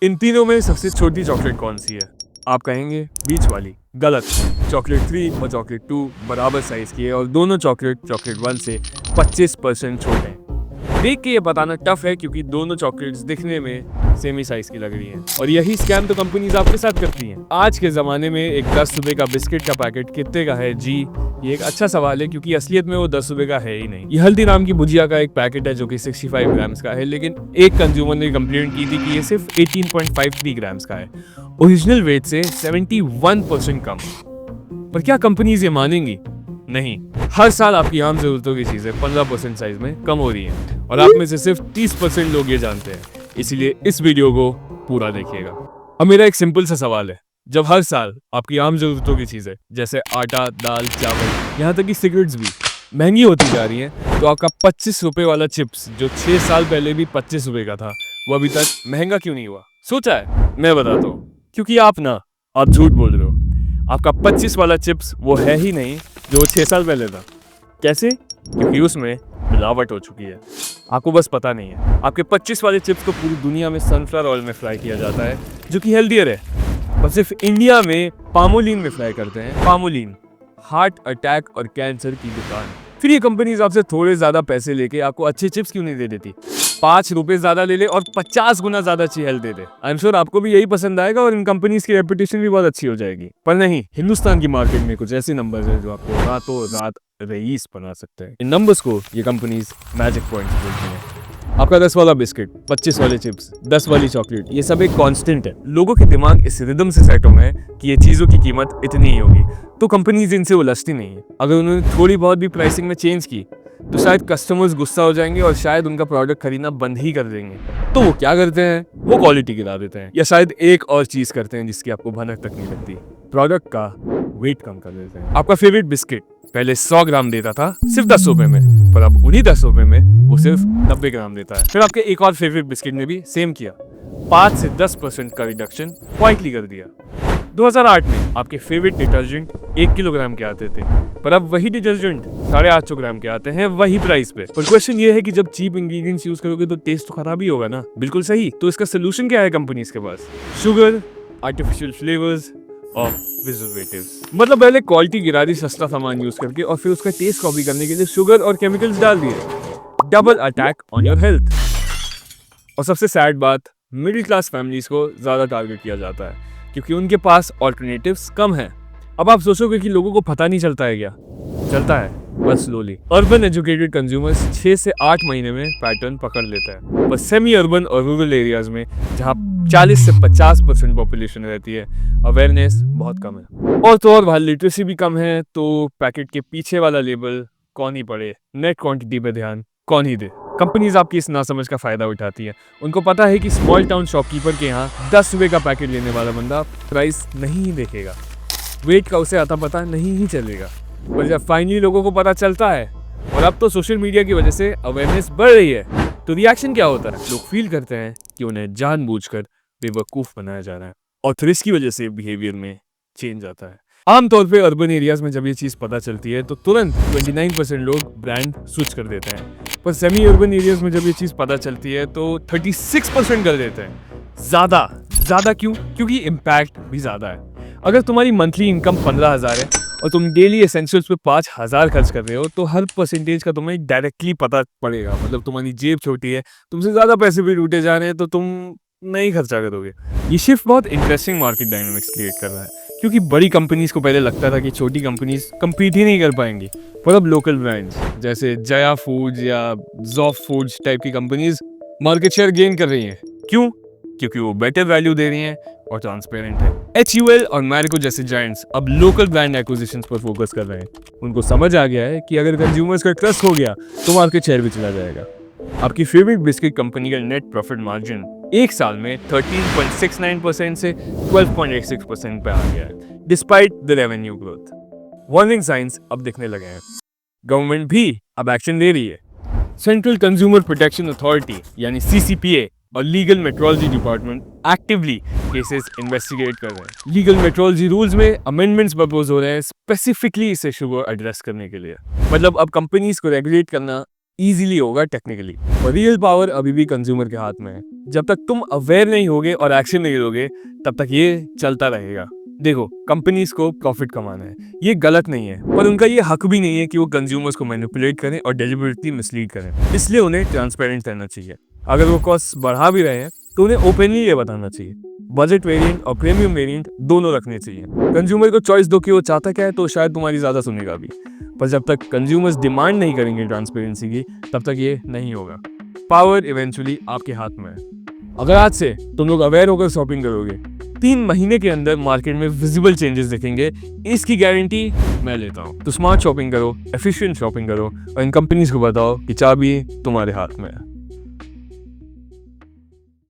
इन तीनों में सबसे छोटी चॉकलेट कौन सी है? आप कहेंगे बीच वाली। गलत। चॉकलेट 3 और चॉकलेट 2 बराबर साइज की है और दोनों चॉकलेट 1 से 25% छोटे हैं। देख के ये बताना टफ है क्योंकि दोनों चॉकलेट्स दिखने में सेम ही साइज की लग रही हैं और यही स्कैम तो कंपनीज आपके साथ करती हैं। आज के ज़माने में एक 10 रुपये का बिस्किट का पैकेट कितने का है जी? ये एक अच्छा सवाल है क्योंकि असलियत में वो 10 रुपये का है ही नहीं। ये हल्दीराम की भुजिया का एक पैकेट है जो कि 65 ग्राम्स का है, लेकिन एक कंज्यूमर ने कंप्लेंट की थी कि ये सिर्फ 18.53 ग्राम्स का है, ओरिजिनल वेट से 71% कम। पर क्या कंपनीज ये मानेंगी? नहीं। हर साल आपकी आम जरूरतों की चीजें 15% साइज में कम हो रही हैं और आप में से सिर्फ 30% लोग ये जानते हैं, इसलिए इस वीडियो को पूरा देखिएगा। अब मेरा एक सिंपल सा सवाल है, जब हर साल आपकी आम जरूरतों की चीजें जैसे आटा, दाल, चावल, यहाँ तक कि सिगरेट्स भी महंगी होती जा रही हैं, तो आपका 25 रुपए वाला चिप्स जो 6 साल पहले भी 25 रुपए का था, वो अभी तक महंगा क्यों नहीं हुआ? सोचा है? मैं बताता हूँ। क्योंकि आप झूठ बोल रहे हो। आपका 25 वाला चिप्स वो है ही नहीं जो 6 साल पहले था। कैसे? क्योंकि उसमें मिलावट हो चुकी है, आपको बस पता नहीं है। आपके 25 वाले चिप्स को पूरी दुनिया में सनफ्लावर ऑयल में फ्राई किया जाता है जो कि हेल्दियर है, पर सिर्फ इंडिया में पामोलिन में फ्राई करते हैं। पामोलिन, हार्ट अटैक और कैंसर की दुकान। फिर ये कंपनीज आपसे थोड़े ज्यादा पैसे लेके आपको अच्छे चिप्स क्यों नहीं दे देती? 5 रुपए ज्यादा ले ले और 50 गुना ज्यादा अच्छी health they they. I am sure आपको भी यही पसंद आएगा और इन कंपनीज की रेपुटेशन भी बहुत अच्छी हो जाएगी। पर नहीं, हिंदुस्तान की मार्केट में कुछ ऐसे नंबर्स हैं जो आपको रातों रात रईस बना सकते हैं। इन नंबर्स को ये कंपनीज मैजिक पॉइंट्स बोलती हैं। आपका 10 वाला बिस्किट, 25 वाले चिप्स, 10 वाली चॉकलेट, ये सब एक कांस्टेंट है। लोगों के दिमाग इस रिदम से सेट हो गए कि ये चीजों की कीमत इतनी ही होगी, तो कंपनीज इनसे उलझती नहीं है। अगर उन्होंने थोड़ी बहुत भी प्राइसिंग में चेंज की तो शायद कस्टमर्स गुस्सा हो जाएंगे और शायद उनका प्रोडक्ट खरीदना बंद ही कर देंगे। तो वो क्या करते हैं? वो क्वालिटी गिरा देते हैं, या शायद एक और चीज करते हैं जिसकी आपको भनक तक नहीं लगती, प्रोडक्ट का वेट कम कर देते हैं। आपका फेवरेट बिस्किट पहले 100 ग्राम देता था सिर्फ 10 रुपए में, पर अब उन्हीं 10 रुपए में वो सिर्फ 90 ग्राम देता है। फिर आपके एक और फेवरेट बिस्किट ने भी सेम किया, 5 से 10% का रिडक्शन क्वाइटली कर दिया। 2008 में आपके फेवरेट डिटर्जेंट 1 किलोग्राम के आते थे, पर अब वही डिटर्जेंट 850 ग्राम के आते हैं वही प्राइस पे। पर क्वेश्चन ये है कि जब चीप इंग्रेडिएंट्स यूज करोगे तो टेस्ट तो खराब ही होगा ना। बिल्कुल सही। तो इसका सोल्यूशन क्या है कंपनीज के पास? शुगर, आर्टिफिशियल फ्लेवर्स और प्रिजर्वेटिव्स। मतलब पहले क्वालिटी गिरा दी सस्ता सामान यूज करके और फिर उसका टेस्ट कॉपी करने के लिए शुगर और केमिकल्स डाल दिए। Double attack on your health. और सबसे सैड बात, मिडिल क्लास फैमिलीज को ज्यादा टारगेट किया जाता है क्योंकि उनके पास ऑल्टरनेटिव्स कम हैं। अब आप सोचोगे कि लोगों को पता नहीं चलता है क्या? चलता है, बस स्लोली। अर्बन एजुकेटेड कंज्यूमर्स 6 से 8 महीने में पैटर्न पकड़ लेता है, पर सेमी अर्बन और रूरल एरियाज में जहाँ 40 से 50% पॉपुलेशन रहती है, अवेयरनेस बहुत कम है। और तो और वहाँ लिटरेसी भी कम है, तो पैकेट के पीछे वाला लेबल कौन ही पढ़े, नेट क्वांटिटी पे ध्यान कौन ही दे। कंपनीज आपकी इस नासमझ का फायदा उठाती है। उनको पता है कि स्मॉल टाउन शॉपकीपर के यहाँ 10 रुपए का पैकेट लेने वाला बंदा प्राइस नहीं ही देखेगा, वेट का उसे आता पता नहीं ही चलेगा। पर जब फाइनली लोगों को पता चलता है, और अब तो सोशल मीडिया की वजह से अवेयरनेस बढ़ रही है, तो रिएक्शन क्या होता है? लोग फील करते हैं कि उन्हें जानबूझकर बेवकूफ बनाया जा रहा है और फिर इसकी वजह से बिहेवियर में चेंज आता है। आमतौर पे अर्बन एरियाज में जब ये चीज पता चलती है तो तुरंत 29% लोग ब्रांड स्विच कर देते हैं, पर सेमी अर्बन एरियाज में जब ये चीज पता चलती है तो 36% कर देते हैं। ज्यादा क्यों? क्योंकि इम्पैक्ट भी ज्यादा है। अगर तुम्हारी मंथली इनकम 15,000 है और तुम डेली एसेंशियल्स पे 5,000 खर्च कर रहे हो, तो हर परसेंटेज का तुम्हें डायरेक्टली पता पड़ेगा। मतलब तुम्हारी जेब छोटी है, तुमसे ज्यादा पैसे भी लूटे जा रहे हैं, तो तुम नहीं खर्चा करोगे। ये शिफ्ट बहुत इंटरेस्टिंग मार्केट डायनामिक्स क्रिएट कर रहा है, क्योंकि बड़ी कंपनीज को पहले लगता था कि छोटी कंपनीज कम्पीट ही नहीं कर पाएंगी, पर अब लोकल ब्रांड्स जैसे जया फूड्स या जॉफ फूड्स टाइप की कंपनीज मार्केट शेयर गेन कर रही हैं। क्यों? क्योंकि वो बेटर वैल्यू दे रही हैं और ट्रांसपेरेंट है। HUL और मैरिको जैसे जायंट्स अब लोकल ब्रांड एक्विजिशंस पर फोकस कर रहे हैं। उनको समझ आ गया है कि अगर कंज्यूमर्स का ट्रस्ट हो गया तो मार्केट शेयर भी चला जाएगा। आपकी फेवरेट बिस्किट कंपनी का नेट प्रॉफिट मार्जिन एक साल में 13.69% से 12.86% पे आ गया है, despite the revenue growth. Warning science अब दिखने लगे हैं। गवर्नमेंट भी अब एक्शन ले रही है। सेंट्रल कंज्यूमर प्रोटेक्शन अथॉरिटी यानी CCPA और legal metrology department actively cases investigate कर रहे हैं। लीगल मेट्रोलॉजी रूल्स में अमेंडमेंट्स प्रपोज हो रहे हैं स्पेसिफिकली इस इशू को एड्रेस करने के लिए। मतलब अब कंपनीज को रेगुलेट करना इजीली होगा टेक्निकली। और रियल पावर अभी भी कंज्यूमर के हाथ में है। जब तक तुम अवेयर नहीं होगे और एक्शन नहीं लोगे तब तक ये चलता रहेगा। देखो, कंपनीज को प्रॉफिट कमाना है, ये गलत नहीं है, पर उनका ये हक भी नहीं है कि वो कंज्यूमर्स को मैनिपुलेट करें और डेलिबरेटली मिसलीड करें। इसलिए उन्हें ट्रांसपेरेंट रहना चाहिए। अगर वो कॉस्ट बढ़ा भी रहे हैं तो उन्हें ओपनली ये बताना चाहिए। बजट वेरिएंट और प्रीमियम वेरिएंट दोनों रखने चाहिए। कंज्यूमर को चॉइस दो कि वो चाहता क्या है, तो शायद तुम्हारी ज़्यादा सुनेगा भी। पर जब तक कंज्यूमर्स डिमांड नहीं करेंगे ट्रांसपेरेंसी की, तब तक ये नहीं होगा। पावर इवेंचुअली आपके हाथ में है। अगर आज से तुम लोग अवेयर होकर शॉपिंग करोगे, 3 महीने के अंदर मार्केट में विजिबल चेंजेस दिखेंगे, इसकी गारंटी मैं लेता हूँ। तो स्मार्ट शॉपिंग करो, एफिशिएंट शॉपिंग करो और इन कंपनीज को बताओ कि चाबी तुम्हारे हाथ में है।